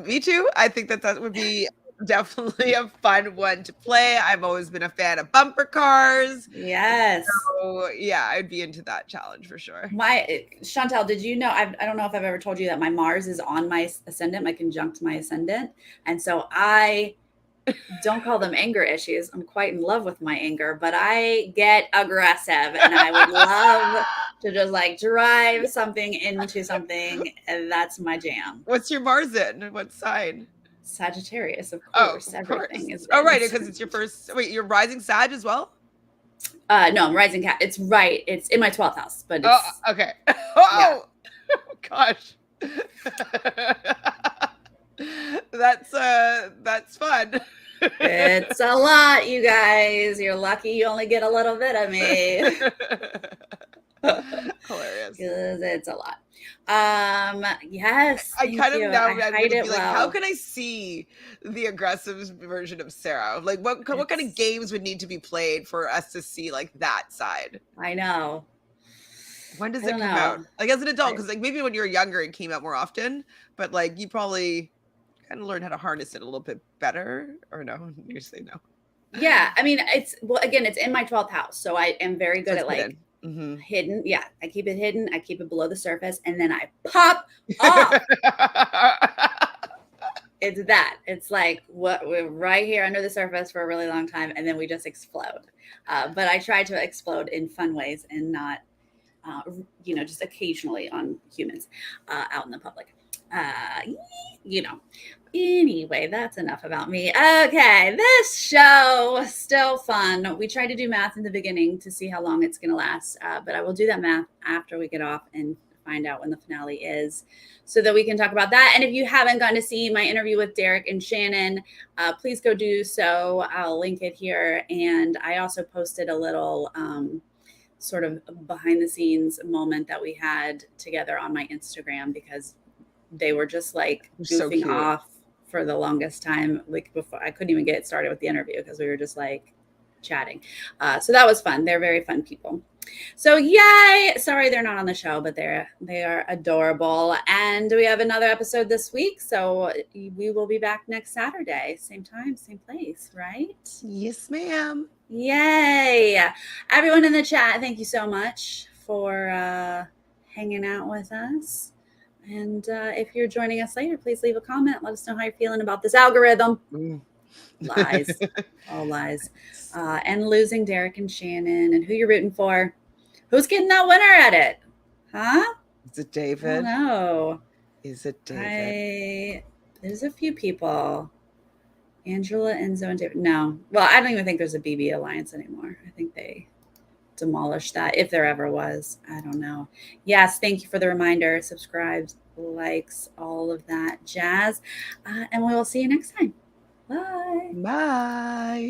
Me too. I think that would be definitely a fun one to play. I've always been a fan of bumper cars. Yes. So yeah, I'd be into that challenge for sure. Chantele, did you know, I don't know if I've ever told you that my Mars is on my ascendant, my conjunct my ascendant. And so I don't call them anger issues. I'm quite in love with my anger, but I get aggressive and I would love to just like drive something into something. And that's my jam. What's your Mars in? What sign? Sagittarius, of course. Everything is. Oh, right. Because it's your first. Wait, you're rising Sag as well? No, I'm rising Cat. It's right. It's in my 12th house, but it's, okay. Oh, gosh. That's fun. It's a lot, you guys. You're lucky you only get a little bit of me. Hilarious. Because it's a lot. Yes, I thank kind of you. now I I'm hide gonna it be like, how well. can I see the aggressive version of Sarah? Like, what kind of It's, games would need to be played for us to see like that side? I know. When does I it don't come out? know. Like as an adult, I, because like maybe when you were younger, it came out more often, but like you probably kind of learned how to harness it a little bit better, or no? You say no. yeah, I mean, it's well, again, it's in my 12th house, so I am very So good it's at like hidden. Hmm. hidden. Yeah, I keep it hidden. I keep it below the surface, and then I pop off. It's that. It's like what we're right here under the surface for a really long time, and then we just explode. But I try to explode in fun ways and not, just occasionally on humans out in the public. Uh, you know. Anyway, that's enough about me. Okay, this show was still fun. We tried to do math in the beginning to see how long it's going to last, but I will do that math after we get off and find out when the finale is so that we can talk about that. And if you haven't gotten to see my interview with Derek and Shannon, please go do so. I'll link it here. And I also posted a little sort of behind the scenes moment that we had together on my Instagram because they were just like So goofing cute. off for the longest time. Like before, I couldn't even get started with the interview because we were just like chatting. So that was fun. They're very fun people. So yay! Sorry they're not on the show, but they are adorable. And we have another episode this week, so we will be back next Saturday, same time, same place, right? Yes, ma'am. Yay! Everyone in the chat, thank you so much for hanging out with us. And if you're joining us later, please leave a comment. Let us know how you're feeling about this algorithm. Mm. Lies, all lies. And losing Derek and Shannon and who you're rooting for. Who's getting that winner at it? Huh? Is it I David? don't know. Is it David? There's a few people. Angela, Enzo, and David. No. Well, I don't even think there's a BB Alliance anymore. I think they demolished that if there ever was. I don't know. Yes, thank you for the reminder. Subscribes, likes, all of that jazz. And we will see you next time. Bye. Bye.